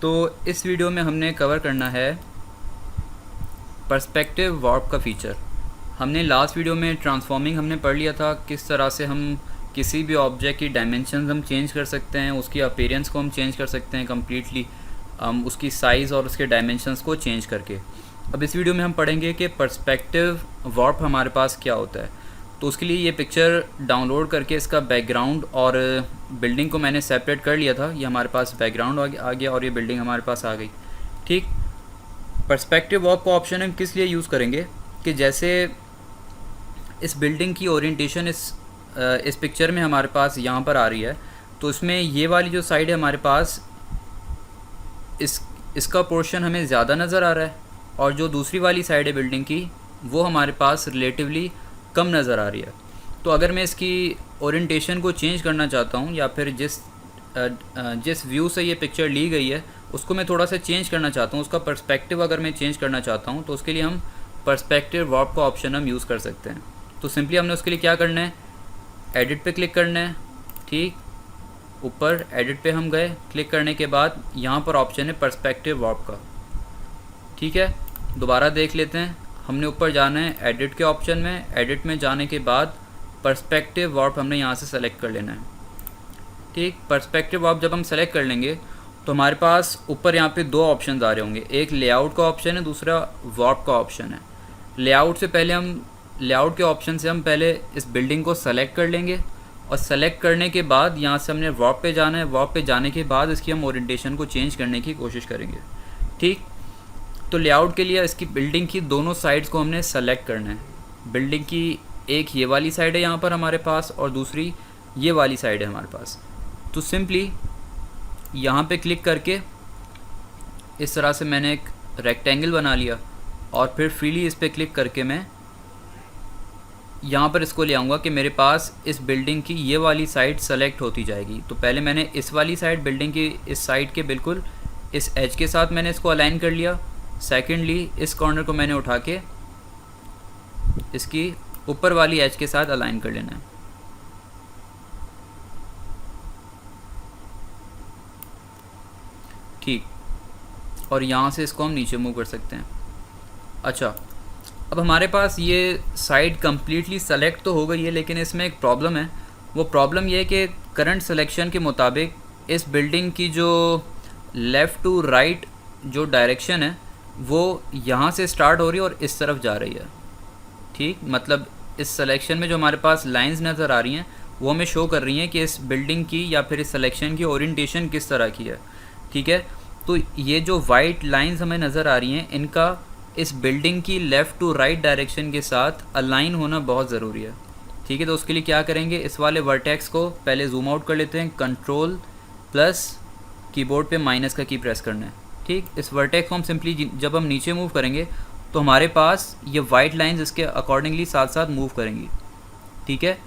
तो इस वीडियो में हमने कवर करना है पर्सपेक्टिव वार्प का फ़ीचर। हमने लास्ट वीडियो में ट्रांसफॉर्मिंग हमने पढ़ लिया था, किस तरह से हम किसी भी ऑब्जेक्ट की डायमेंशंस हम चेंज कर सकते हैं, उसकी अपीयरेंस को हम चेंज कर सकते हैं कम्प्लीटली, उसकी साइज़ और उसके डायमेंशंस को चेंज करके। अब इस वीडियो में हम पढ़ेंगे कि पर्सपेक्टिव वार्प हमारे पास क्या होता है। तो उसके लिए ये पिक्चर डाउनलोड करके इसका बैकग्राउंड और बिल्डिंग को मैंने सेपरेट कर लिया था। ये हमारे पास बैकग्राउंड आ गया और ये बिल्डिंग हमारे पास आ गई। ठीक, पर्सपेक्टिव वार्प का ऑप्शन हम किस लिए यूज़ करेंगे कि जैसे इस बिल्डिंग की ओरिएंटेशन इस पिक्चर में हमारे पास यहाँ पर आ रही है, तो इसमें ये वाली जो साइड है हमारे पास इसका पोर्शन हमें ज़्यादा नज़र आ रहा है, और जो दूसरी वाली साइड है बिल्डिंग की वो हमारे पास रिलेटिवली कम नज़र आ रही है। तो अगर मैं इसकी ओरिएंटेशन को चेंज करना चाहता हूँ, या फिर जिस व्यू से ये पिक्चर ली गई है उसको मैं थोड़ा सा चेंज करना चाहता हूँ, उसका पर्सपेक्टिव अगर मैं चेंज करना चाहता हूँ, तो उसके लिए हम पर्सपेक्टिव वार्प का ऑप्शन हम यूज़ कर सकते हैं। तो सिंपली हमने उसके लिए क्या करना है, एडिट पे क्लिक करना है। ठीक, ऊपर एडिट पे हम गए, क्लिक करने के बाद यहाँ पर ऑप्शन है पर्सपेक्टिव वार्प का। ठीक है, दोबारा देख लेते हैं। हमने ऊपर जाना है एडिट के ऑप्शन में, एडिट में जाने के बाद पर्सपेक्टिव वार्प हमने यहाँ से सेलेक्ट कर लेना है। ठीक, पर्सपेक्टिव वार्प जब हम सेलेक्ट कर लेंगे तो हमारे पास ऊपर यहाँ पे दो ऑप्शन आ रहे होंगे, एक लेआउट का ऑप्शन है, दूसरा वार्प का ऑप्शन है। लेआउट के ऑप्शन से हम पहले इस बिल्डिंग को सेलेक्ट कर लेंगे, और सेलेक्ट करने के बाद यहाँ से हमने वार्प पे जाना है। वार्प पे जाने के बाद इसकी हम ओरिएंटेशन को चेंज करने की कोशिश करेंगे। ठीक, तो लेआउट के लिए इसकी बिल्डिंग की दोनों साइड्स को हमने सेलेक्ट करना है। बिल्डिंग की एक ये वाली साइड है यहाँ पर हमारे पास, और दूसरी ये वाली साइड है हमारे पास। तो सिंपली यहाँ पे क्लिक करके इस तरह से मैंने एक रेक्टेंगल बना लिया, और फिर फ्रीली इस पर क्लिक करके मैं यहाँ पर इसको ले आऊँगा कि मेरे पास इस बिल्डिंग की ये वाली साइड सेलेक्ट होती जाएगी। तो पहले मैंने इस वाली साइड, बिल्डिंग की इस साइड के बिल्कुल इस एज के साथ मैंने इसको अलाइन कर लिया। सेकेंडली इस कॉर्नर को मैंने उठा के इसकी ऊपर वाली एज के साथ अलाइन कर लेना है। ठीक, और यहाँ से इसको हम नीचे मूव कर सकते हैं। अच्छा, अब हमारे पास ये साइड कम्प्लीटली सेलेक्ट तो हो गई है, लेकिन इसमें एक प्रॉब्लम है। वो प्रॉब्लम ये है कि करंट सिलेक्शन के मुताबिक इस बिल्डिंग की जो लेफ़्ट टू राइट जो डायरेक्शन है वो यहाँ से स्टार्ट हो रही है और इस तरफ जा रही है। ठीक, मतलब इस सिलेक्शन में जो हमारे पास लाइंस नज़र आ रही हैं वो हमें शो कर रही हैं कि इस बिल्डिंग की या फिर इस सिलेक्शन की ओरिएंटेशन किस तरह की है। ठीक है, तो ये जो वाइट लाइंस हमें नज़र आ रही हैं इनका इस बिल्डिंग की लेफ़्ट टू राइट डायरेक्शन के साथ अलाइन होना बहुत ज़रूरी है। ठीक है, तो उसके लिए क्या करेंगे, इस वाले वर्टेक्स को पहले जूम आउट कर लेते हैं, कंट्रोल प्लस कीबोर्ड पे माइनस का की प्रेस करना है। ठीक, इस वर्टेक्स को हम सिंपली जब हम नीचे मूव करेंगे तो हमारे पास ये वाइट लाइंस इसके अकॉर्डिंगली साथ साथ मूव करेंगी। ठीक है,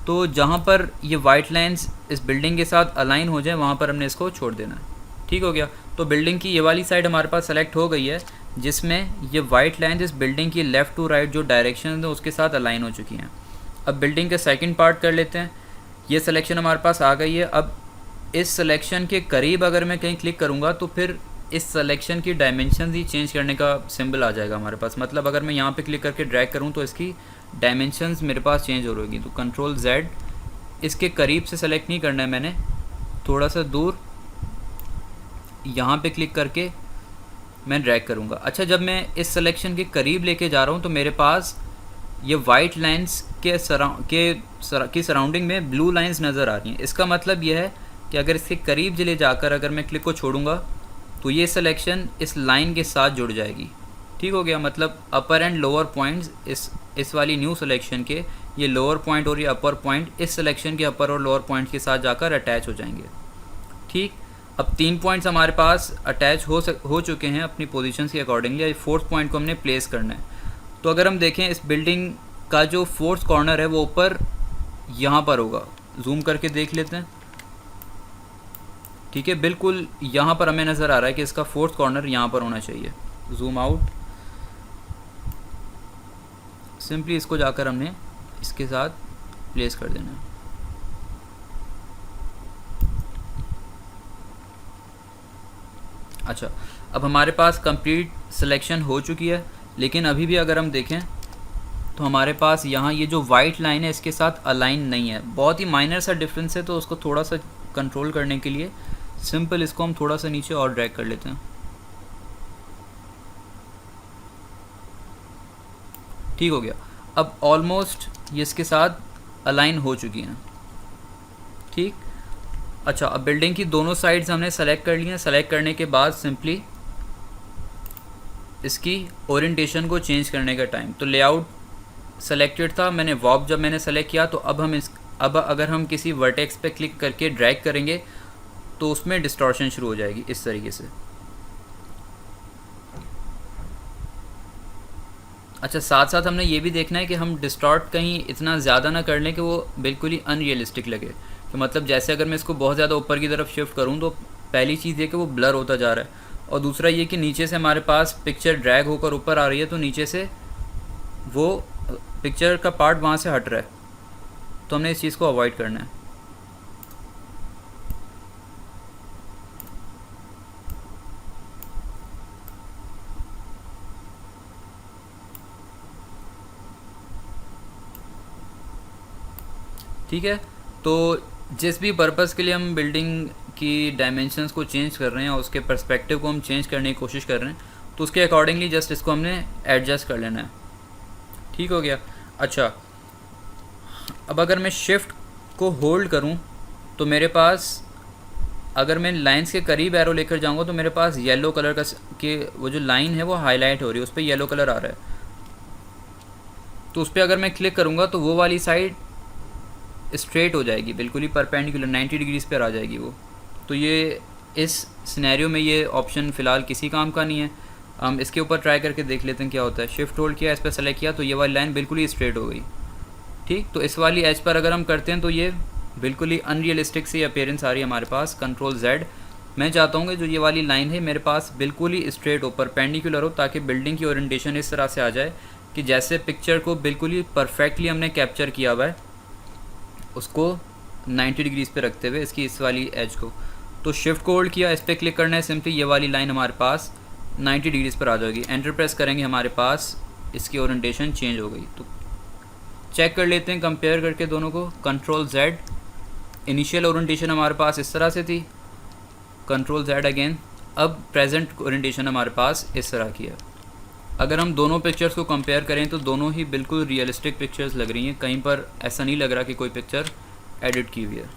तो जहाँ पर ये वाइट लाइंस इस बिल्डिंग के साथ अलाइन हो जाए वहाँ पर हमने इसको छोड़ देना है। ठीक हो गया, तो बिल्डिंग की ये वाली साइड हमारे पास सेलेक्ट हो गई है, जिसमें ये वाइट लाइंस इस बिल्डिंग की लेफ़्ट टू राइट जो डायरेक्शन है उसके साथ अलाइन हो चुकी हैं। अब बिल्डिंग का सेकंड पार्ट कर लेते हैं। ये सिलेक्शन हमारे पास आ गई है। अब इस सिलेक्शन के करीब अगर मैं कहीं क्लिक करूँगा तो फिर इस सिलेक्शन की डायमेंशन ही चेंज करने का सिंबल आ जाएगा हमारे पास। मतलब अगर मैं यहाँ पे क्लिक करके ड्रैग करूँ तो इसकी डायमेंशंस मेरे पास चेंज हो रहेगी। तो कंट्रोल Z, इसके करीब से सेलेक्ट नहीं करना है मैंने, थोड़ा सा दूर यहाँ पे क्लिक करके मैं ड्रैग करूँगा। अच्छा, जब मैं इस सिलेक्शन के करीब लेके जा रहा हूँ तो मेरे पास ये वाइट लाइंस के सराउंडिंग में ब्लू लाइंस नज़र आ रही हैं। इसका मतलब ये है कि अगर इसके करीब चले जाकर अगर मैं क्लिक को छोड़ूंगा तो ये सिलेक्शन इस लाइन के साथ जुड़ जाएगी। ठीक हो गया, मतलब अपर एंड लोअर पॉइंट्स इस वाली न्यू सिलेक्शन के ये लोअर पॉइंट और ये अपर पॉइंट इस सिलेक्शन के अपर और लोअर पॉइंट के साथ जाकर अटैच हो जाएंगे। ठीक, अब 3 पॉइंट्स हमारे पास अटैच हो चुके हैं अपनी पोजीशंस के अकॉर्डिंगली। अब 4th पॉइंट को हमने प्लेस करना है। तो अगर हम देखें इस बिल्डिंग का जो 4th कॉर्नर है वो ऊपर यहाँ पर होगा। जूम करके देख लेते हैं। ठीक है, बिल्कुल यहाँ पर हमें नज़र आ रहा है कि इसका 4th कॉर्नर यहाँ पर होना चाहिए। जूम आउट, सिंपली इसको जाकर हमने इसके साथ प्लेस कर देना है। अच्छा, अब हमारे पास कंप्लीट सिलेक्शन हो चुकी है, लेकिन अभी भी अगर हम देखें तो हमारे पास यहाँ ये जो वाइट लाइन है इसके साथ अलाइन नहीं है, बहुत ही माइनर सा डिफरेंस है। तो उसको थोड़ा सा कंट्रोल करने के लिए सिंपल इसको हम थोड़ा सा नीचे और ड्रैग कर लेते हैं। ठीक हो गया। अब ऑलमोस्ट ये इसके साथ अलाइन हो चुकी हैं। ठीक। अच्छा, अब बिल्डिंग की दोनों साइड्स हमने सेलेक्ट कर ली हैं। सेलेक्ट करने के बाद सिंपली इसकी ओरिएंटेशन को चेंज करने का टाइम, तो लेआउट सेलेक्टेड था मैंने, वॉब जब मैंने सेलेक्ट किया तो अब अगर हम किसी वर्टेक्स पे क्लिक करके ड्रैग करेंगे तो उसमें डिस्टॉर्शन शुरू हो जाएगी इस तरीके से। अच्छा, साथ साथ हमने ये भी देखना है कि हम डिस्टॉर्ट कहीं इतना ज़्यादा ना कर लें कि वो बिल्कुल ही अनरियलिस्टिक लगे। कि मतलब जैसे अगर मैं इसको बहुत ज़्यादा ऊपर की तरफ शिफ्ट करूँ तो पहली चीज़ ये कि वो ब्लर होता जा रहा है, और दूसरा ये कि नीचे से हमारे पास पिक्चर ड्रैग होकर ऊपर आ रही है तो नीचे से वो पिक्चर का पार्ट वहाँ से हट रहा है। तो हमने इस चीज़ को अवॉइड करना है। ठीक है, तो जिस भी पर्पज़ के लिए हम बिल्डिंग की डायमेंशंस को चेंज कर रहे हैं और उसके पर्सपेक्टिव को हम चेंज करने की कोशिश कर रहे हैं, तो उसके अकॉर्डिंगली जस्ट इसको हमने एडजस्ट कर लेना है। ठीक हो गया। अच्छा, अब अगर मैं शिफ्ट को होल्ड करूं तो मेरे पास, अगर मैं लाइंस के करीब एरो लेकर जाऊंगा तो मेरे पास येलो कलर का कि वो जो लाइन है वो हाईलाइट हो रही है, उस पर येलो कलर आ रहा है। तो उस पर अगर मैं क्लिक करूंगा तो वो वाली साइड स्ट्रेट हो जाएगी, बिल्कुल ही परपेंडिकुलर 90 डिग्रीज़ पर आ जाएगी वो। तो ये इस सिनेरियो में ये ऑप्शन फ़िलहाल किसी काम का नहीं है। हम इसके ऊपर ट्राई करके देख लेते हैं क्या होता है। शिफ्ट होल्ड किया, इस पर सेलेक्ट किया तो ये वाली लाइन बिल्कुल ही स्ट्रेट हो गई। ठीक, तो इस वाली एज पर अगर हम करते हैं तो ये बिल्कुल ही अनरियलिस्टिक सी अपीयरेंस आ रही है हमारे पास। कंट्रोल Z, मैं चाहता हूँ कि जो ये वाली लाइन है मेरे पास बिल्कुल ही स्ट्रेट हो, परपेंडिकुलर हो, ताकि बिल्डिंग की ओरिएंटेशन इस तरह से आ जाए कि जैसे पिक्चर को बिल्कुल ही परफेक्टली हमने कैप्चर किया हुआ है, उसको 90 डिग्रीज़ पे रखते हुए इसकी इस वाली एज को। तो शिफ्ट को होल्ड किया, इस पर क्लिक करना है, सिंपली ये वाली लाइन हमारे पास 90 डिग्रीज़ पर आ जाएगी। एंटर प्रेस करेंगे, हमारे पास इसकी ओरिएंटेशन चेंज हो गई। तो चेक कर लेते हैं कंपेयर करके दोनों को। कंट्रोल Z, इनिशियल ओरिएंटेशन हमारे पास इस तरह से थी, कंट्रोल Z अगेन, अब प्रेजेंट ओरिएंटेशन हमारे पास इस तरह की है। अगर हम दोनों पिक्चर्स को कंपेयर करें तो दोनों ही बिल्कुल रियलिस्टिक पिक्चर्स लग रही हैं, कहीं पर ऐसा नहीं लग रहा कि कोई पिक्चर एडिट की हुई है।